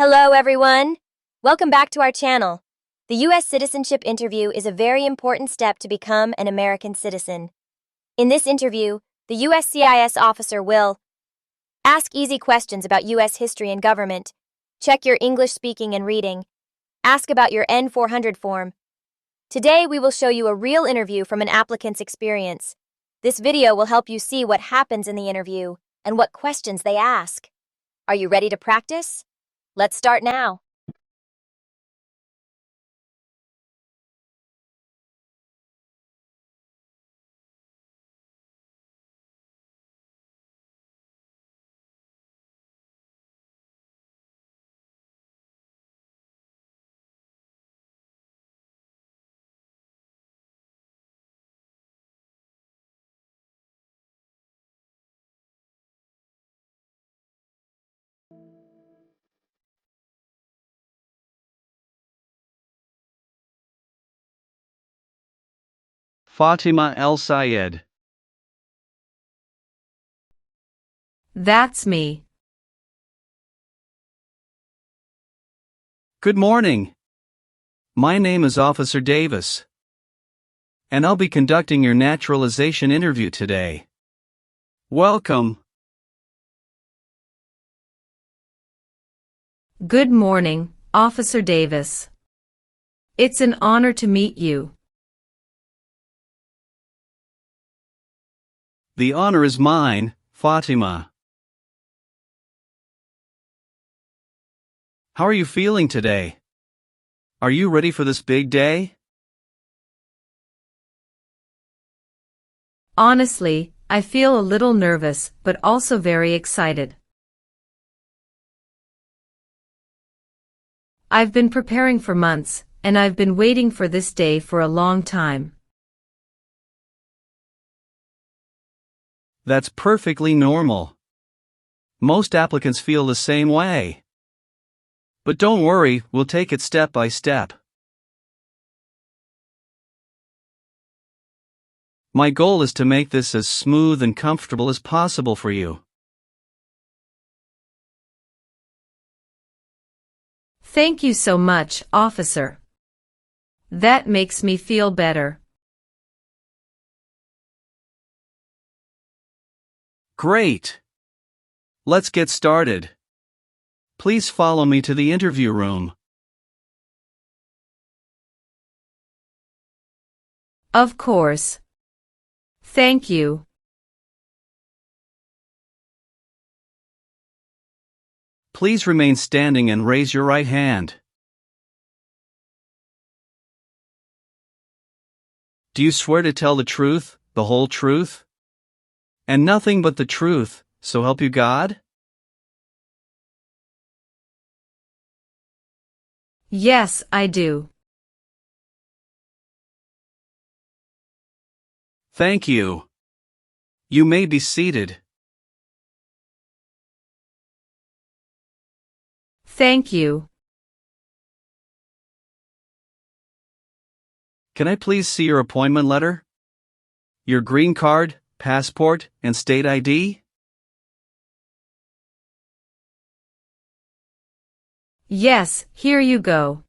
Hello, everyone. Welcome back to our channel. The U.S. citizenship interview is a very important step to become an American citizen. In this interview, the USCIS officer will ask easy questions about U.S. history and government, check your English speaking and reading, ask about your N-400 form. Today, we will show you a real interview from an applicant's experience. This video will help you see what happens in the interview and what questions they ask. Are you ready to practice? Let's start now. Fatima El Sayed. That's me. Good morning. My name is Officer Davis, and I'll be conducting your naturalization interview today. Welcome. Good morning, Officer Davis. It's an honor to meet you. The honor is mine, Fatima. How are you feeling today? Are you ready for this big day? Honestly, I feel a little nervous, but also very excited. I've been preparing for months, and I've been waiting for this day for a long time. That's perfectly normal. Most applicants feel the same way. But don't worry, we'll take it step by step. My goal is to make this as smooth and comfortable as possible for you. Thank you so much, officer. That makes me feel better. Great! Let's get started. Please follow me to the interview room. Of course. Thank you. Please remain standing and raise your right hand. Do you swear to tell the truth, the whole truth, and nothing but the truth, so help you God? Yes, I do. Thank you. You may be seated. Thank you. Can I please see your appointment letter? Your green card, passport, and state ID? Yes, here you go.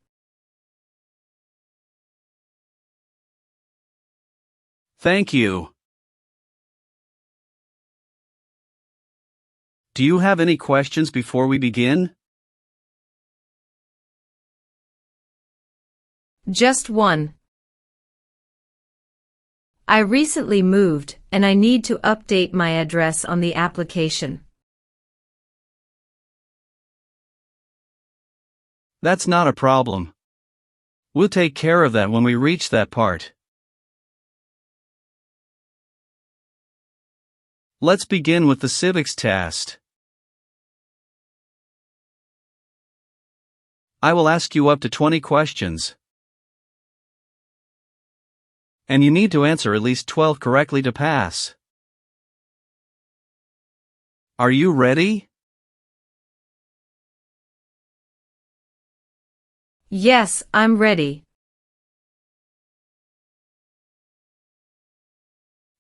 Thank you. Do you have any questions before we begin? Just one. I recently moved, and I need to update my address on the application. That's not a problem. We'll take care of that when we reach that part. Let's begin with the Civics test. I will ask you up to 20 questions, and you need to answer at least 12 correctly to pass. Are you ready? Yes, I'm ready.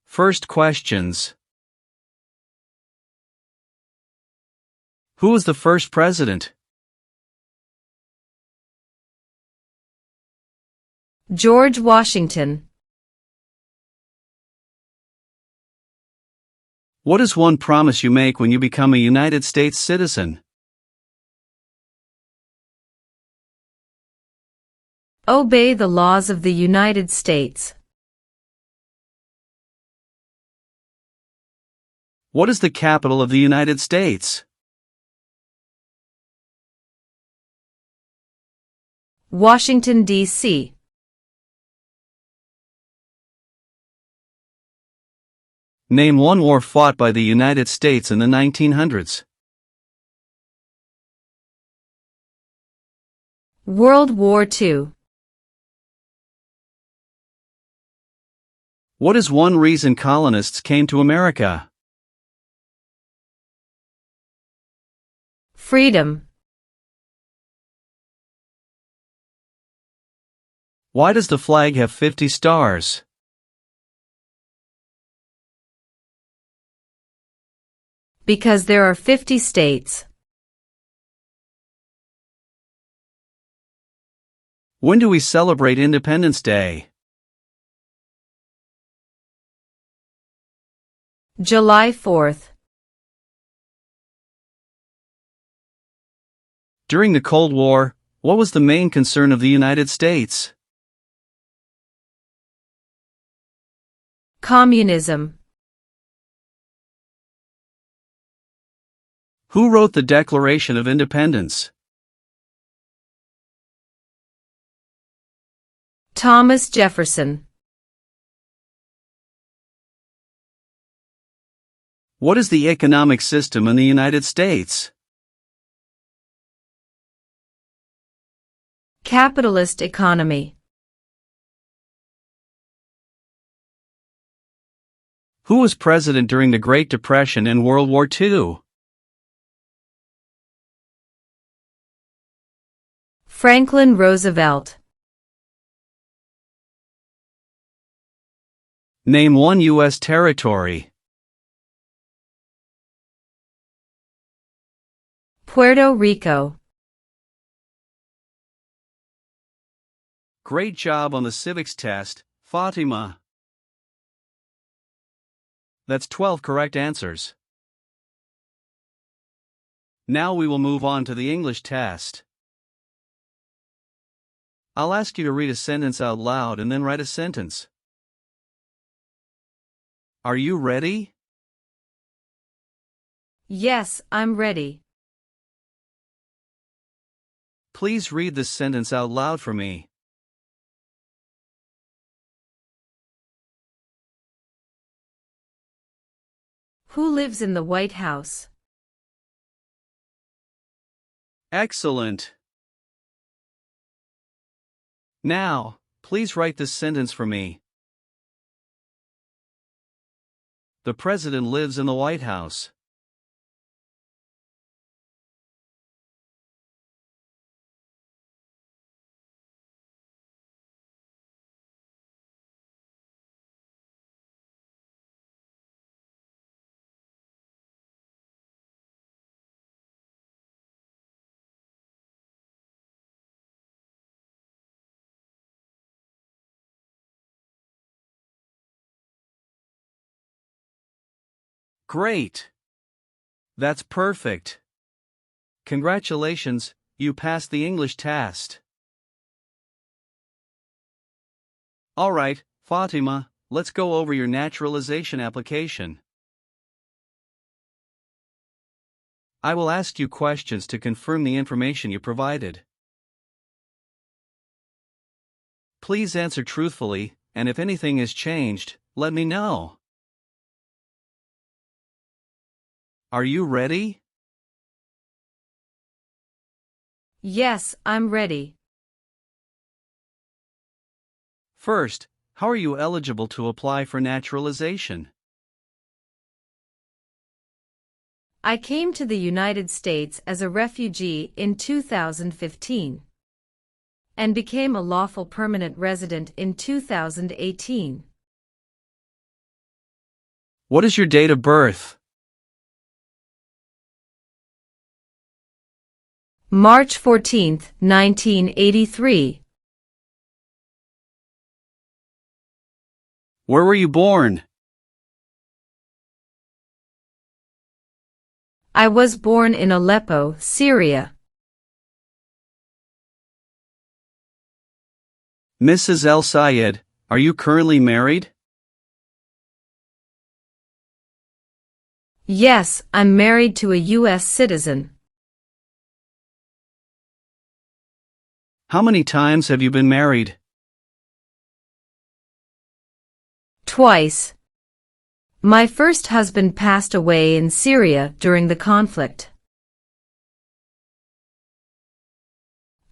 First questions. Who was the first president? George Washington. What is one promise you make when you become a United States citizen? Obey the laws of the United States. What is the capital of the United States? Washington, D.C. Name one war fought by the United States in the 1900s. World War II. What is one reason colonists came to America? Freedom. Why does the flag have 50 stars? Because there are 50 states. When do we celebrate Independence Day? July 4th. During the Cold War, what was the main concern of the United States? Communism. Who wrote the Declaration of Independence? Thomas Jefferson. What is the economic system in the United States? Capitalist economy. Who was president during the Great Depression and World War II? Franklin Roosevelt. Name one U.S. territory. Puerto Rico. Great job on the civics test, Fatima. That's 12 correct answers. Now we will move on to the English test. I'll ask you to read a sentence out loud and then write a sentence. Are you ready? Yes, I'm ready. Please read this sentence out loud for me. Who lives in the White House? Excellent. Now, please write this sentence for me. The President lives in the White House. Great! That's perfect. Congratulations, you passed the English test. Alright, Fatima, let's go over your naturalization application. I will ask you questions to confirm the information you provided. Please answer truthfully, and if anything has changed, let me know. Are you ready? Yes, I'm ready. First, how are you eligible to apply for naturalization? I came to the United States as a refugee in 2015 and became a lawful permanent resident in 2018. What is your date of birth? March 14, 1983. Where were you born? I was born in Aleppo, Syria. Mrs. El Sayed, are you currently married? Yes, I'm married to a U.S. citizen. How many times have you been married? Twice. My first husband passed away in Syria during the conflict.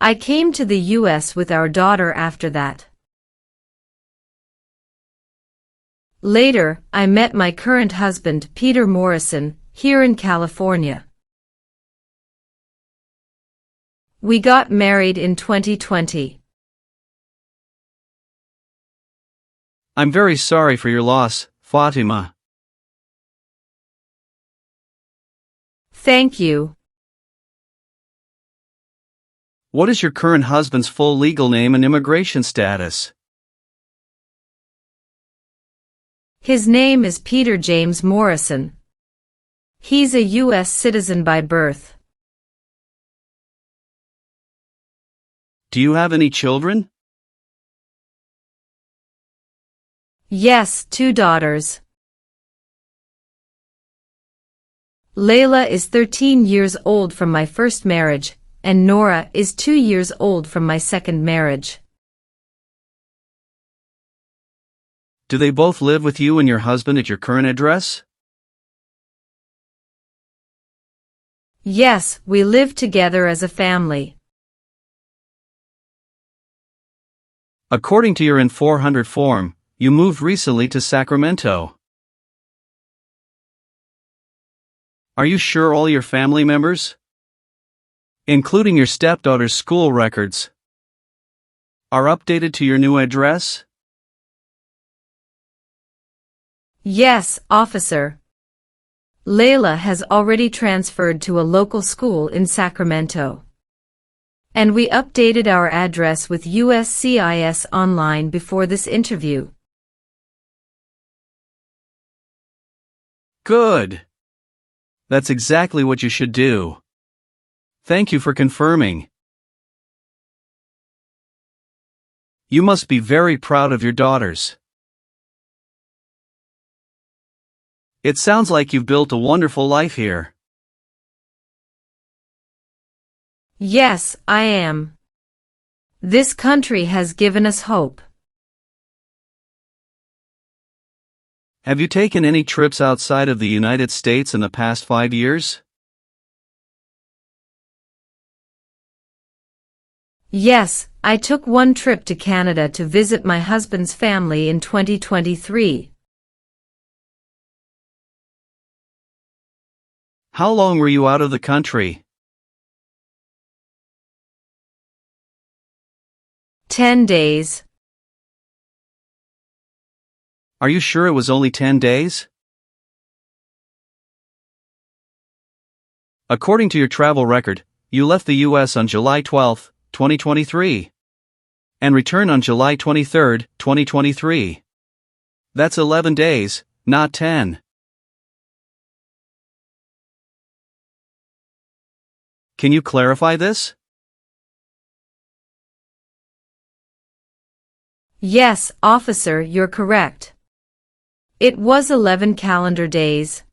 I came to the U.S. with our daughter after that. Later, I met my current husband, Peter Morrison, here in California. We got married in 2020. I'm very sorry for your loss, Fatima. Thank you. What is your current husband's full legal name and immigration status? His name is Peter James Morrison. He's a U.S. citizen by birth. Do you have any children? Yes, 2 daughters. Layla is 13 years old from my first marriage, and Nora is 2 years old from my second marriage. Do they both live with you and your husband at your current address? Yes, we live together as a family. According to your N-400 form, you moved recently to Sacramento. Are you sure all your family members, including your stepdaughter's school records, are updated to your new address? Yes, officer. Layla has already transferred to a local school in Sacramento. And we updated our address with USCIS online before this interview. Good. That's exactly what you should do. Thank you for confirming. You must be very proud of your daughters. It sounds like you've built a wonderful life here. Yes, I am. This country has given us hope. Have you taken any trips outside of the United States in the past 5 years? Yes, I took one trip to Canada to visit my husband's family in 2023. How long were you out of the country? 10 days. Are you sure it was only 10 days? According to your travel record, you left the U.S. on July 12, 2023, and returned on July 23, 2023. That's 11 days, not 10. Can you clarify this? Yes, officer, you're correct. It was 11 calendar days.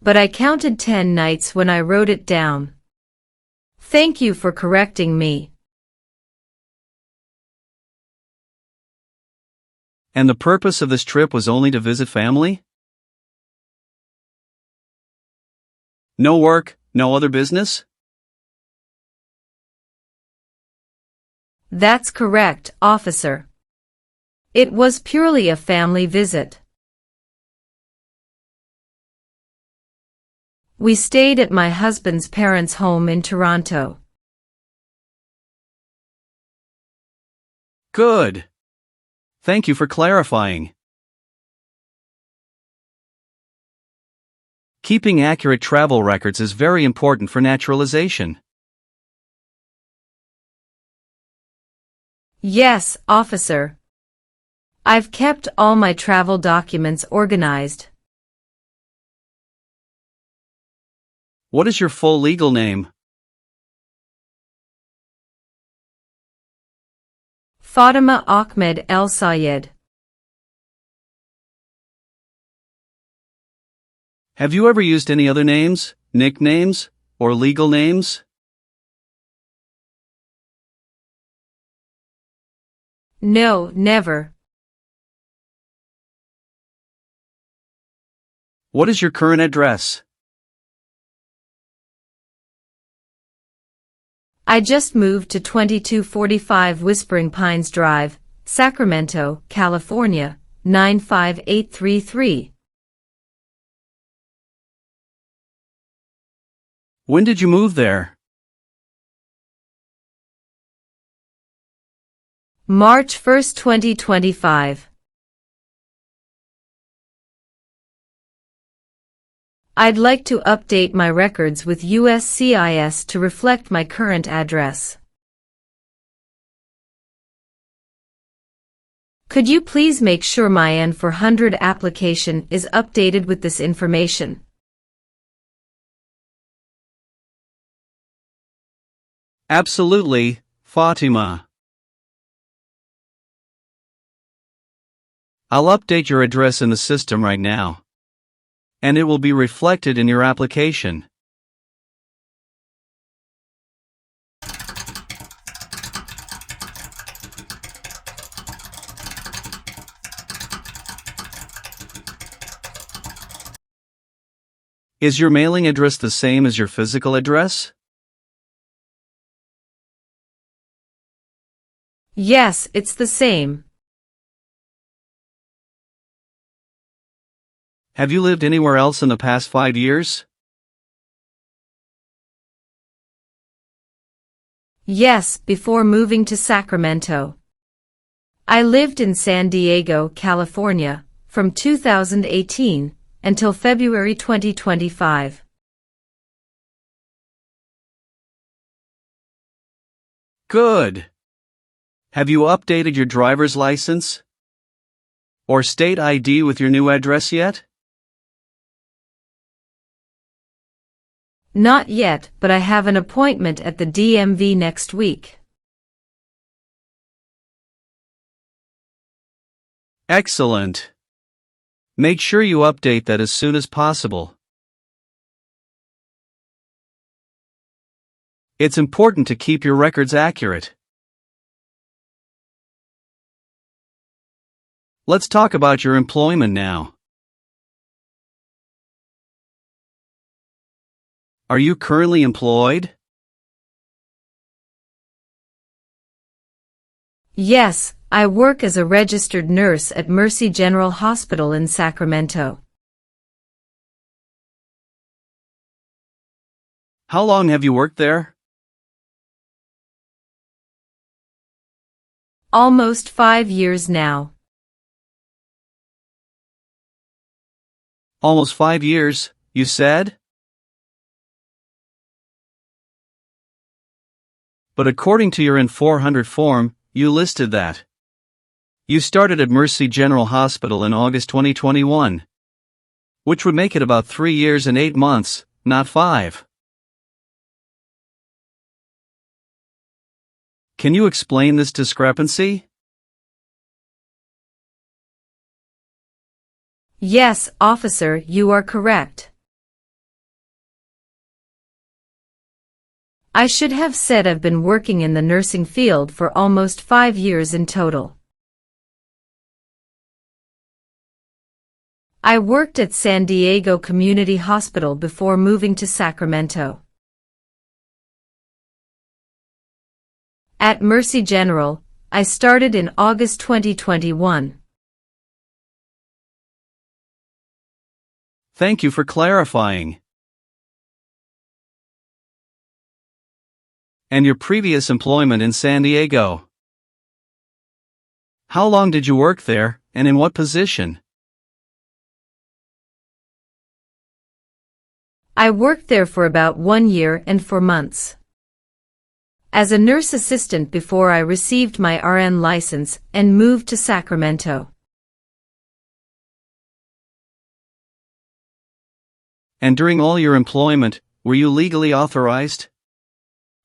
But I counted 10 nights when I wrote it down. Thank you for correcting me. And the purpose of this trip was only to visit family? No work, no other business? That's correct, officer. It was purely a family visit. We stayed at my husband's parents' home in Toronto. Good. Thank you for clarifying. Keeping accurate travel records is very important for naturalization. Yes, officer. I've kept all my travel documents organized. What is your full legal name? Fatima Ahmed El Sayed. Have you ever used any other names, nicknames, or legal names? No, never. What is your current address? I just moved to 2245 Whispering Pines Drive, Sacramento, California, 95833. When did you move there? March 1, 2025. I'd like to update my records with USCIS to reflect my current address. Could you please make sure my N-400 application is updated with this information? Absolutely, Fatima. I'll update your address in the system right now, and it will be reflected in your application. Is your mailing address the same as your physical address? Yes, it's the same. Have you lived anywhere else in the past 5 years? Yes, before moving to Sacramento. I lived in San Diego, California, from 2018 until February 2025. Good. Have you updated your driver's license or state ID with your new address yet? Not yet, but I have an appointment at the DMV next week. Excellent. Make sure you update that as soon as possible. It's important to keep your records accurate. Let's talk about your employment now. Are you currently employed? Yes, I work as a registered nurse at Mercy General Hospital in Sacramento. How long have you worked there? Almost 5 years now. Almost 5 years, you said? But according to your N-400 form, you listed that you started at Mercy General Hospital in August 2021, which would make it about 3 years and 8 months, not 5. Can you explain this discrepancy? Yes, officer, you are correct. I should have said I've been working in the nursing field for almost 5 years in total. I worked at San Diego Community Hospital before moving to Sacramento. At Mercy General, I started in August 2021. Thank you for clarifying. And your previous employment in San Diego. How long did you work there, and in what position? I worked there for about 1 year and 4 months. As a nurse assistant before I received my RN license and moved to Sacramento. And during all your employment, were you legally authorized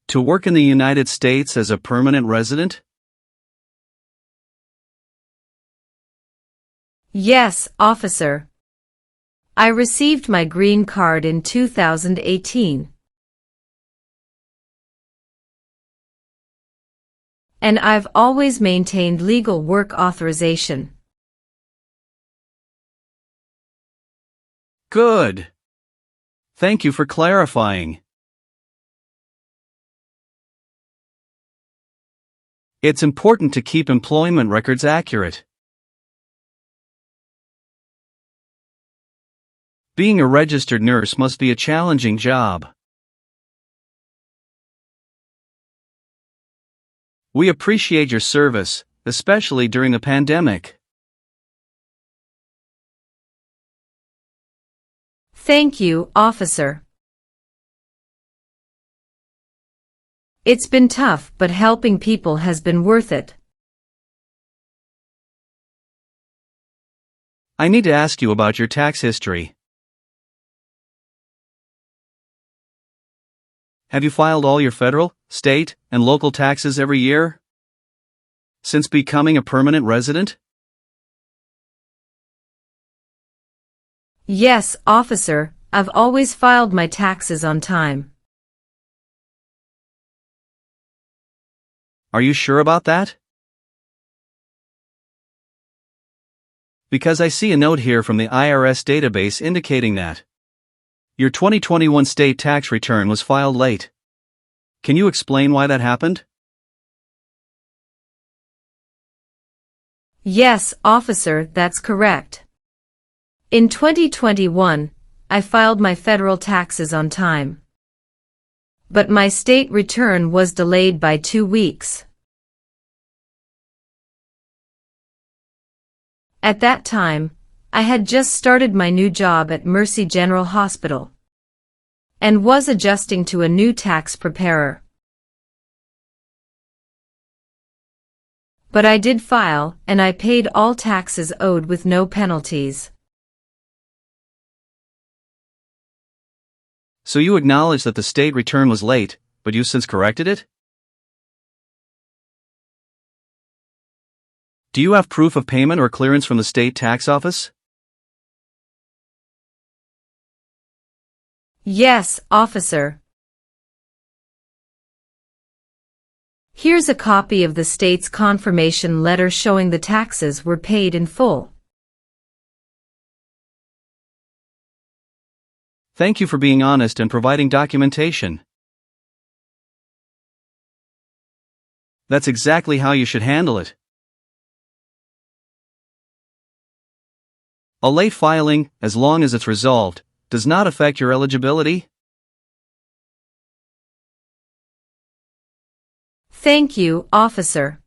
to work in the United States as a permanent resident? Yes, officer. I received my green card in 2018. And I've always maintained legal work authorization. Good. Thank you for clarifying. It's important to keep employment records accurate. Being a registered nurse must be a challenging job. We appreciate your service, especially during the pandemic. Thank you, officer. It's been tough, but helping people has been worth it. I need to ask you about your tax history. Have you filed all your federal, state, and local taxes every year since becoming a permanent resident? Yes, officer, I've always filed my taxes on time. Are you sure about that? Because I see a note here from the IRS database indicating that your 2021 state tax return was filed late. Can you explain why that happened? Yes, officer, that's correct. In 2021, I filed my federal taxes on time. But my state return was delayed by 2 weeks. At that time, I had just started my new job at Mercy General Hospital and was adjusting to a new tax preparer. But I did file, and I paid all taxes owed with no penalties. So you acknowledge that the state return was late, but you since corrected it? Do you have proof of payment or clearance from the state tax office? Yes, officer. Here's a copy of the state's confirmation letter showing the taxes were paid in full. Thank you for being honest and providing documentation. That's exactly how you should handle it. A late filing, as long as it's resolved, does not affect your eligibility. Thank you, officer.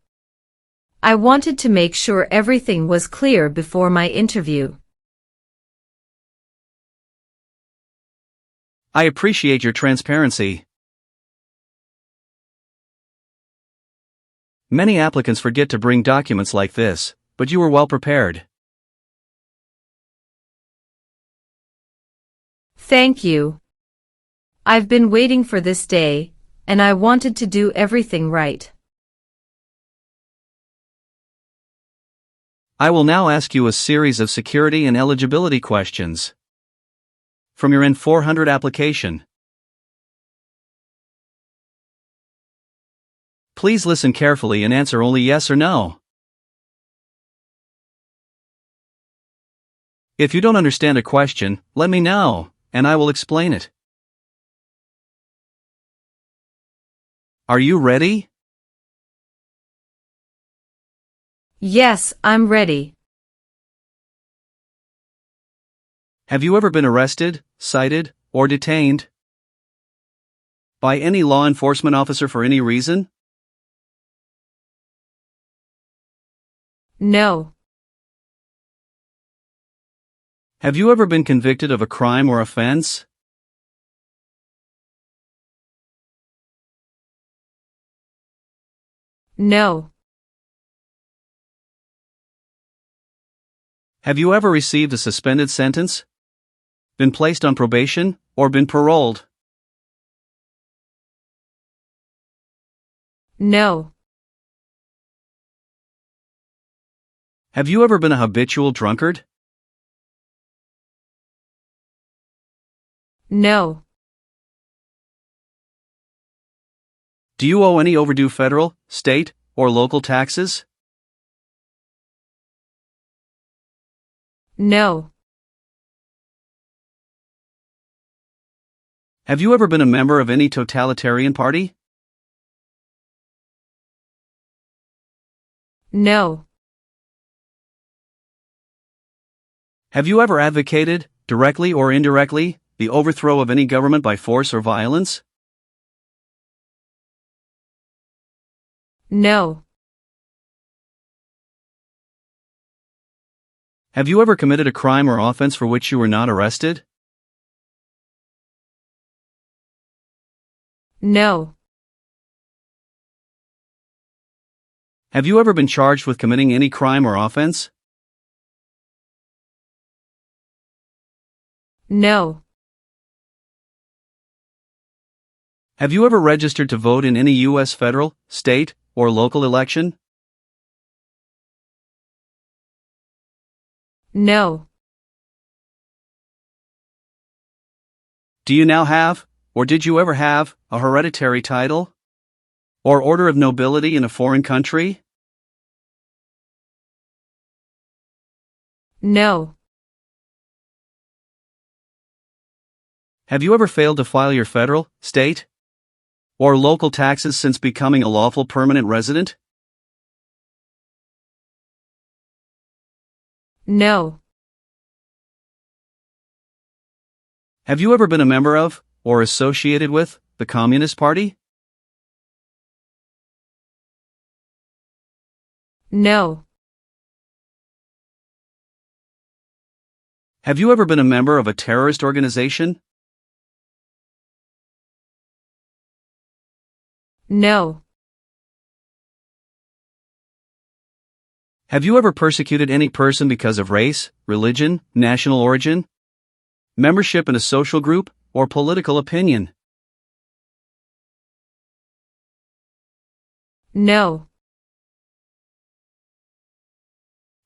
I wanted to make sure everything was clear before my interview. I appreciate your transparency. Many applicants forget to bring documents like this, but you were well prepared. Thank you. I've been waiting for this day, and I wanted to do everything right. I will now ask you a series of security and eligibility questions from your N-400 application. Please listen carefully and answer only yes or no. If you don't understand a question, let me know, and I will explain it. Are you ready? Yes, I'm ready. Have you ever been arrested, cited, or detained by any law enforcement officer for any reason? No. Have you ever been convicted of a crime or offense? No. Have you ever received a suspended sentence been placed on probation, or been paroled? No. Have you ever been a habitual drunkard? No. Do you owe any overdue federal, state, or local taxes? No. Have you ever been a member of any totalitarian party? No. Have you ever advocated, directly or indirectly, the overthrow of any government by force or violence? No. Have you ever committed a crime or offense for which you were not arrested? No. Have you ever been charged with committing any crime or offense? No. Have you ever registered to vote in any U.S. federal, state, or local election? No. Do you now have, or did you ever have, a hereditary title? Or order of nobility in a foreign country? No. Have you ever failed to file your federal, state, or local taxes since becoming a lawful permanent resident? No. Have you ever been a member of, or associated with, the Communist Party? No. Have you ever been a member of a terrorist organization? No. Have you ever persecuted any person because of race, religion, national origin, membership in a social group, or political opinion? No.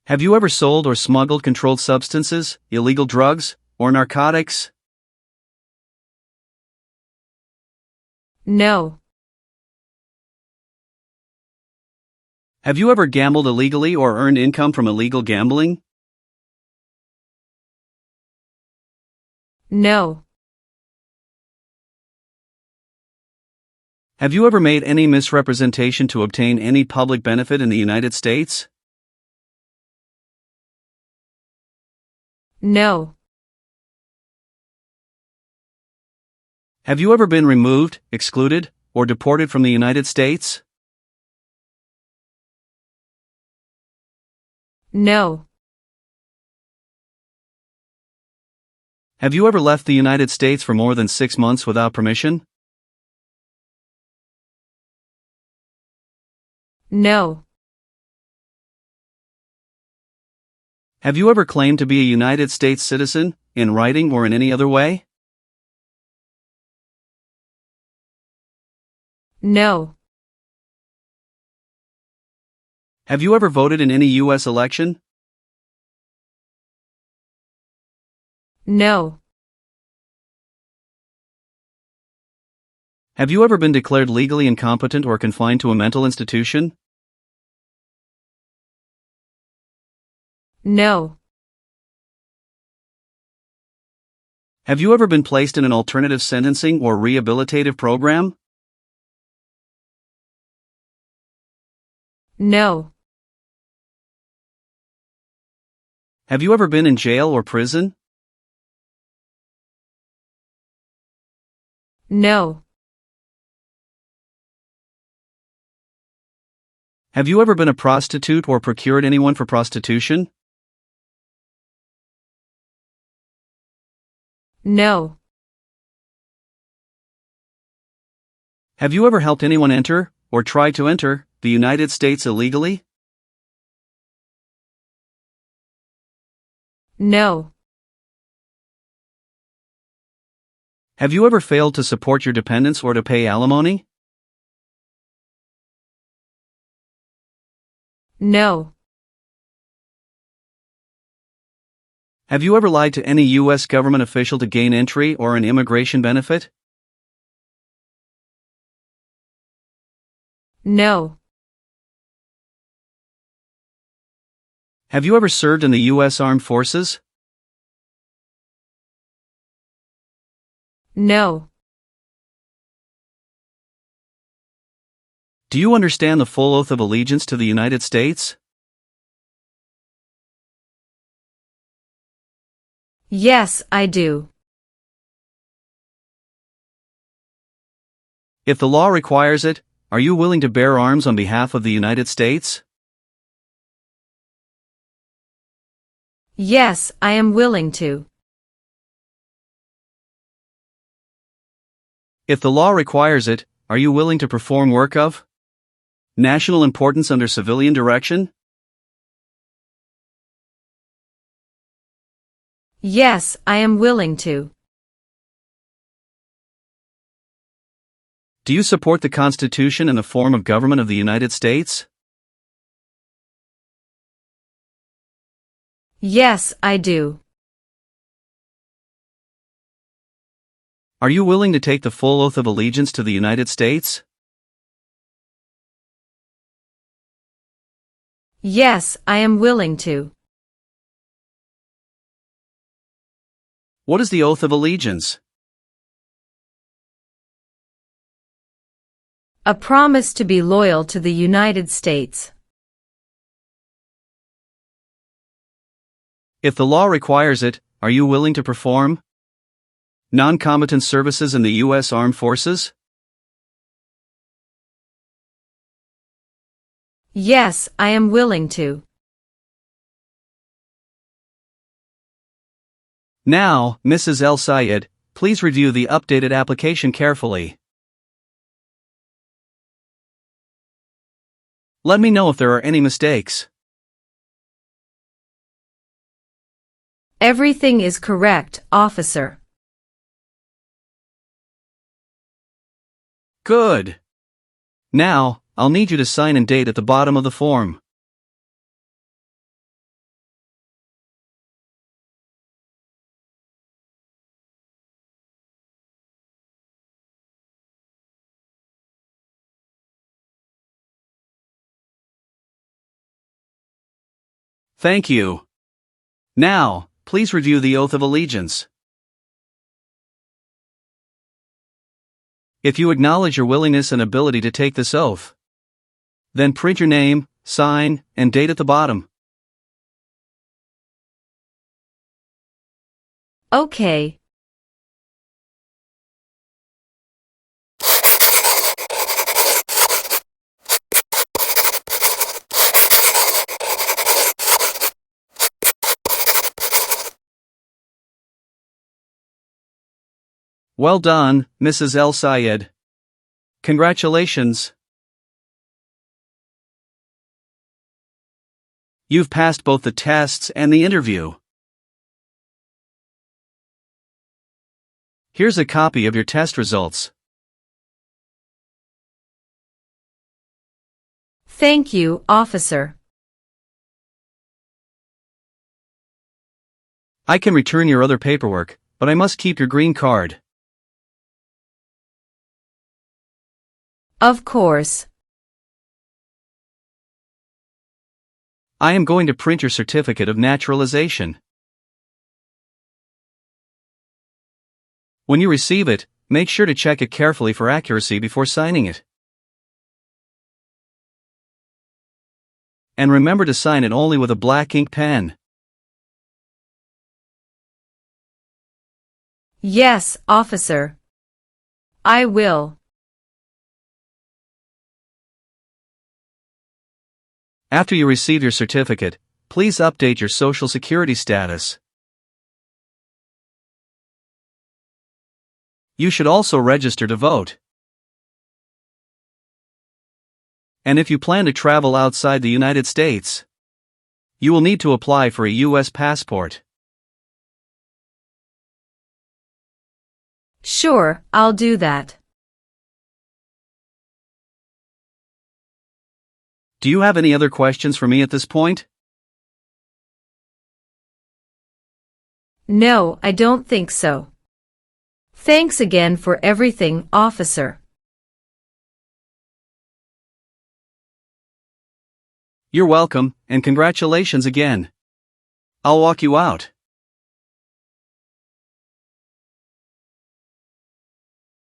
Have you ever sold or smuggled controlled substances, illegal drugs, or narcotics? No. Have you ever gambled illegally or earned income from illegal gambling? No. Have you ever made any misrepresentation to obtain any public benefit in the United States? No. Have you ever been removed, excluded, or deported from the United States? No. Have you ever left the United States for more than 6 months without permission? No. Have you ever claimed to be a United States citizen, in writing or in any other way? No. Have you ever voted in any U.S. election? No. Have you ever been declared legally incompetent or confined to a mental institution? No. Have you ever been placed in an alternative sentencing or rehabilitative program? No. Have you ever been in jail or prison? No. Have you ever been a prostitute or procured anyone for prostitution? No. Have you ever helped anyone enter, or try to enter, the United States illegally? No. Have you ever failed to support your dependents or to pay alimony? No. Have you ever lied to any U.S. government official to gain entry or an immigration benefit? No. Have you ever served in the U.S. Armed Forces? No. Do you understand the full oath of allegiance to the United States? Yes, I do. If the law requires it, are you willing to bear arms on behalf of the United States? Yes, I am willing to. If the law requires it, are you willing to perform work of national importance under civilian direction? Yes, I am willing to. Do you support the Constitution and the form of government of the United States? Yes, I do. Are you willing to take the full oath of allegiance to the United States? Yes, I am willing to. What is the oath of allegiance? A promise to be loyal to the United States. If the law requires it, are you willing to perform non-combatant services in the U.S. Armed Forces? Yes, I am willing to. Now, Mrs. El Sayed, please review the updated application carefully. Let me know if there are any mistakes. Everything is correct, officer. Good. Now, I'll need you to sign and date at the bottom of the form. Thank you. Now, please review the oath of allegiance. If you acknowledge your willingness and ability to take this oath, then print your name, sign, and date at the bottom. Okay. Well done, Mrs. El Sayed. Congratulations. You've passed both the tests and the interview. Here's a copy of your test results. Thank you, officer. I can return your other paperwork, but I must keep your green card. Of course. I am going to print your certificate of naturalization. When you receive it, make sure to check it carefully for accuracy before signing it. And remember to sign it only with a black ink pen. Yes, officer. I will. After you receive your certificate, please update your Social Security status. You should also register to vote. And if you plan to travel outside the United States, you will need to apply for a U.S. passport. Sure, I'll do that. Do you have any other questions for me at this point? No, I don't think so. Thanks again for everything, officer. You're welcome, and congratulations again. I'll walk you out.